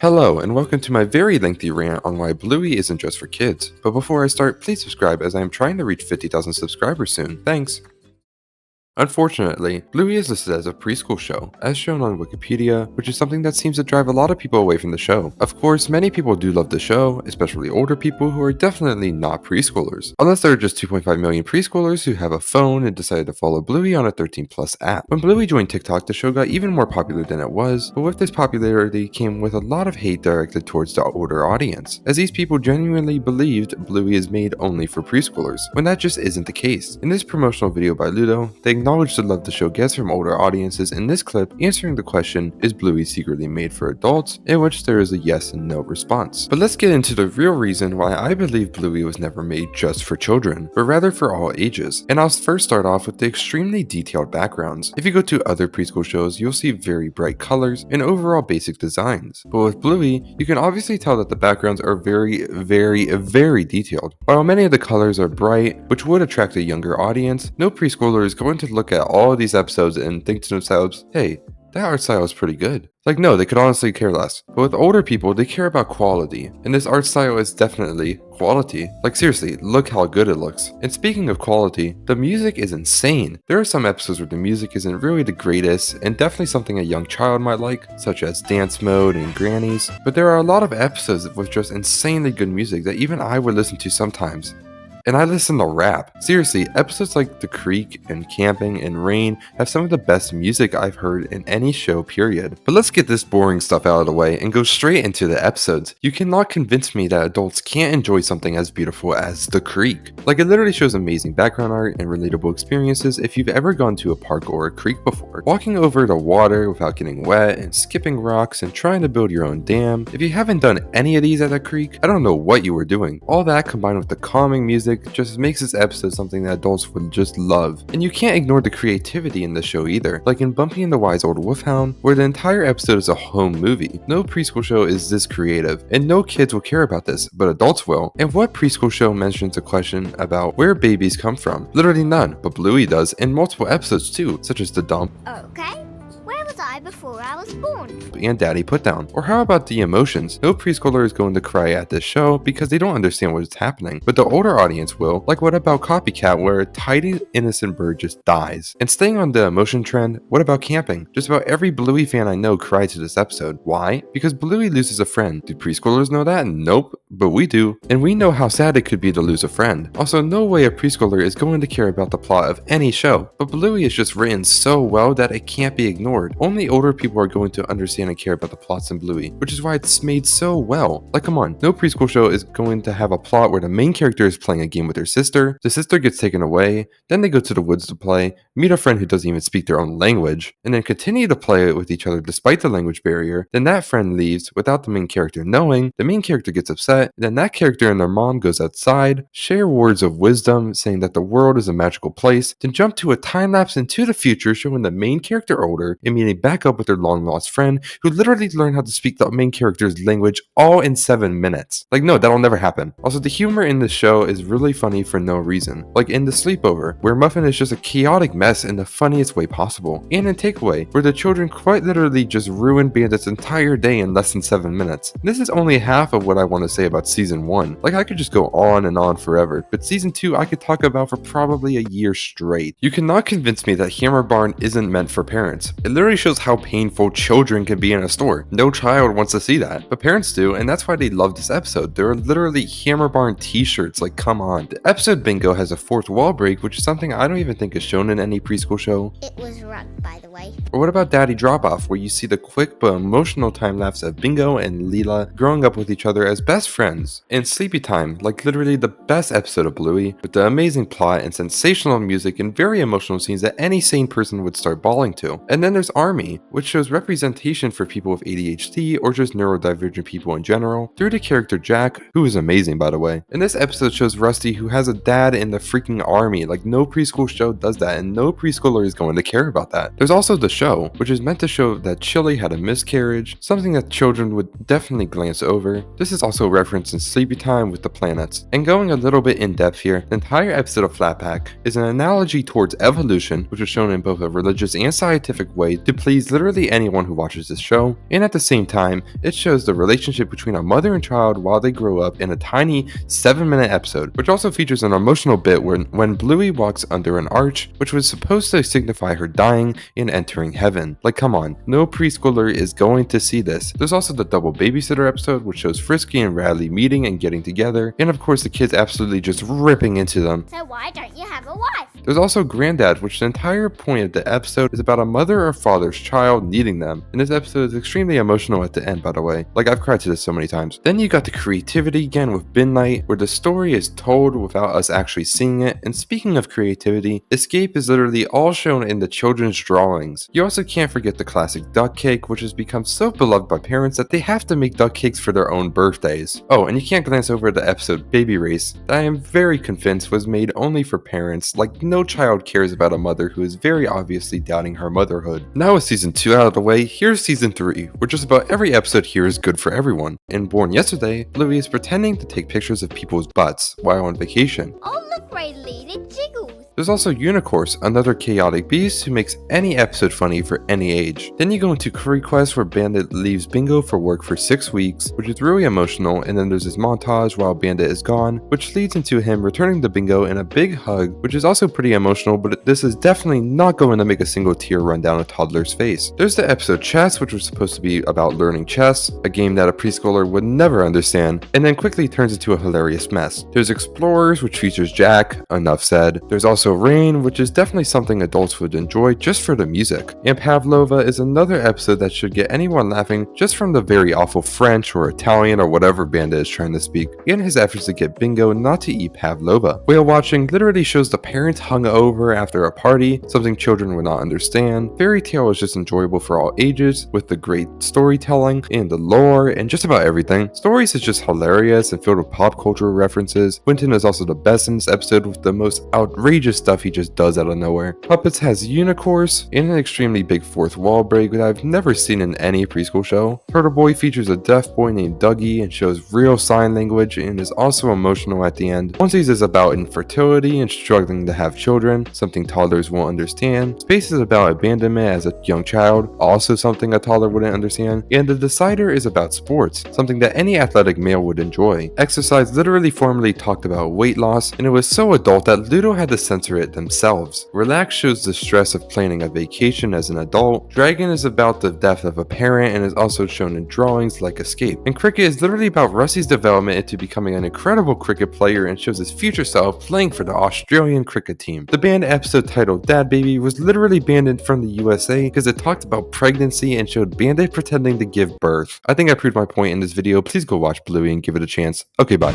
Hello, and welcome to my very lengthy rant on why Bluey isn't just for kids. But before I start, please subscribe as I am trying to reach 50,000 subscribers soon. Thanks! Unfortunately, Bluey is listed as a preschool show, as shown on Wikipedia, which is something that seems to drive a lot of people away from the show. Of course, many people do love the show, especially older people who are definitely not preschoolers. Unless there are just 2.5 million preschoolers who have a phone and decided to follow Bluey on a 13 plus app. When Bluey joined TikTok, the show got even more popular than it was, but with this popularity came with a lot of hate directed towards the older audience, as these people genuinely believed Bluey is made only for preschoolers, when that just isn't the case. In this promotional video by Ludo, they acknowledge the love the show gets from older audiences in this clip, answering the question, is Bluey secretly made for adults, in which there is a yes and no response. But let's get into the real reason why I believe Bluey was never made just for children, but rather for all ages. And I'll first start off with the extremely detailed backgrounds. If you go to other preschool shows, you'll see very bright colors and overall basic designs. But with Bluey, you can obviously tell that the backgrounds are very detailed. While many of the colors are bright, which would attract a younger audience, no preschooler is going to look at all of these episodes and think to themselves, hey, that art style is pretty good. Like, no, they could honestly care less. But with older people, they care about quality, and this art style is definitely quality. Like, seriously, look how good it looks. And speaking of quality, the music is insane. There are some episodes where the music isn't really the greatest, and definitely something a young child might like, such as Dance Mode and Grannies, but there are a lot of episodes with just insanely good music that even I would listen to sometimes. And I listen to rap. Seriously, episodes like The Creek and Camping and Rain have some of the best music I've heard in any show, period. But let's get this boring stuff out of the way and go straight into the episodes. You cannot convince me that adults can't enjoy something as beautiful as The Creek. Like, it literally shows amazing background art and relatable experiences if you've ever gone to a park or a creek before. Walking over the water without getting wet and skipping rocks and trying to build your own dam. If you haven't done any of these at a creek, I don't know what you were doing. All that combined with the calming music just makes this episode something that adults would just love. And you can't ignore the creativity in the show either, like in Bumpy and the Wise Old Wolfhound, where the entire episode is a home movie. No preschool show is this creative, and no kids will care about this, but adults will. And what preschool show mentions a question about where babies come from? Literally none, but Bluey does in multiple episodes too, such as The Dump. Okay. Where was I before I was born? And Daddy Put Down. Or how about the emotions? No preschooler is going to cry at this show because they don't understand what is happening, but the older audience will. Like, what about Copycat, where a tiny innocent bird just dies? And staying on the emotion trend, what about Camping? Just about every Bluey fan I know cried to this episode. Why? Because Bluey loses a friend. Do preschoolers know that? Nope, but we do. And we know how sad it could be to lose a friend. Also, no way a preschooler is going to care about the plot of any show, but Bluey is just written so well that it can't be ignored. Only older people are going to understand and care about the plots in Bluey, which is why it's made so well. Like, come on, no preschool show is going to have a plot where the main character is playing a game with her sister, the sister gets taken away, then they go to the woods to play, meet a friend who doesn't even speak their own language, and then continue to play with each other despite the language barrier, then that friend leaves without the main character knowing, the main character gets upset, then that character and their mom goes outside, share words of wisdom saying that the world is a magical place, then jump to a time lapse into the future showing the main character older, and meeting back up with their long lost friend who literally learned how to speak the main character's language all in 7 minutes. Like, no, that'll never happen. Also, the humor in this show is really funny for no reason. Like in The Sleepover, where Muffin is just a chaotic mess in the funniest way possible. And in Takeaway, where the children quite literally just ruined Bandit's entire day in less than 7 minutes. This is only half of what I want to say about season 1. Like, I could just go on and on forever, but season 2 I could talk about for probably a year straight. You cannot convince me that Hammer Barn isn't meant for parents. It literally shows how painful children can be in a store. No child wants to see that, but parents do, and that's why they love this episode. There are literally Hammer Barn t-shirts, like, come on. The episode Bingo has a fourth wall break, which is something I don't even think is shown in any preschool show. It was rugged, by the way. Or what about Daddy Drop Off, where you see the quick but emotional time lapse of Bingo and Leela growing up with each other as best friends. And Sleepy Time, like literally the best episode of Bluey, with the amazing plot and sensational music and very emotional scenes that any sane person would start bawling to. And then there's Army, which shows representation for people with ADHD or just neurodivergent people in general, through the character Jack, who is amazing by the way. And this episode shows Rusty, who has a dad in the freaking army. Like, no preschool show does that, and no preschooler is going to care about that. There's also also the show, which is meant to show that Chilli had a miscarriage, something that children would definitely glance over. This is also referenced in Sleepytime with the planets. And going a little bit in depth here, the entire episode of Flatpack is an analogy towards evolution, which is shown in both a religious and scientific way to please literally anyone who watches this show, and at the same time, it shows the relationship between a mother and child while they grow up in a tiny 7-minute episode, which also features an emotional bit when Bluey walks under an arch, which was supposed to signify her dying and entering heaven. Like, come on, no preschooler is going to see this. There's also the double babysitter episode, which shows Frisky and Radley meeting and getting together, and of course the kids absolutely just ripping into them. So why don't you have a wife? There's also Granddad, which the entire point of the episode is about a mother or father's child needing them, and this episode is extremely emotional at the end, by the way. Like, I've cried to this so many times. Then you got the creativity again with Bin Night, where the story is told without us actually seeing it, and speaking of creativity, escape is literally all shown in the children's drawings. You also can't forget the classic duck cake, which has become so beloved by parents that they have to make duck cakes for their own birthdays. Oh, and you can't glance over the episode Baby Race, that I am very convinced was made only for parents. Like, no child cares about a mother who is very obviously doubting her motherhood. Now with season 2 out of the way, here's season 3, where just about every episode here is good for everyone. In Born Yesterday, Bluey is pretending to take pictures of people's butts while on vacation. Oh, look, Riley, it jiggles. There's also Unicorse, another chaotic beast who makes any episode funny for any age. Then you go into Curry Quest where Bandit leaves Bingo for work for 6 weeks, which is really emotional, and then there's this montage while Bandit is gone, which leads into him returning to Bingo in a big hug, which is also pretty emotional, but this is definitely not going to make a single tear run down a toddler's face. There's the episode Chess, which was supposed to be about learning chess, a game that a preschooler would never understand, and then quickly turns into a hilarious mess. There's Explorers, which features Jack, enough said. There's also Rain, which is definitely something adults would enjoy just for the music. And Pavlova is another episode that should get anyone laughing just from the very awful French or Italian or whatever Bandit is trying to speak, and his efforts to get Bingo not to eat Pavlova. Whale watching literally shows the parents hung over after a party, something children would not understand. Fairy Tale is just enjoyable for all ages, with the great storytelling and the lore and just about everything. Stories is just hilarious and filled with pop culture references. Winton is also the best in this episode with the most outrageous stuff he just does out of nowhere. Puppets has Unicorse and an extremely big fourth wall break that I've never seen in any preschool show. Turtleboy features a deaf boy named Dougie and shows real sign language and is also emotional at the end. Onesies is about infertility and struggling to have children, something toddlers won't understand. Space is about abandonment as a young child, also something a toddler wouldn't understand. And The Decider is about sports, something that any athletic male would enjoy. Exercise literally formerly talked about weight loss, and it was so adult that Ludo had to censor it themselves. Relax shows the stress of planning a vacation as an adult. Dragon is about the death of a parent and is also shown in drawings like Escape. And Cricket is literally about Rusty's development into becoming an incredible cricket player and shows his future self playing for the Australian cricket team. The banned episode titled Dad Baby was literally banned from the USA because it talked about pregnancy and showed Bandit pretending to give birth. I think I proved my point in this video. Please go watch Bluey and give it a chance. Okay, bye.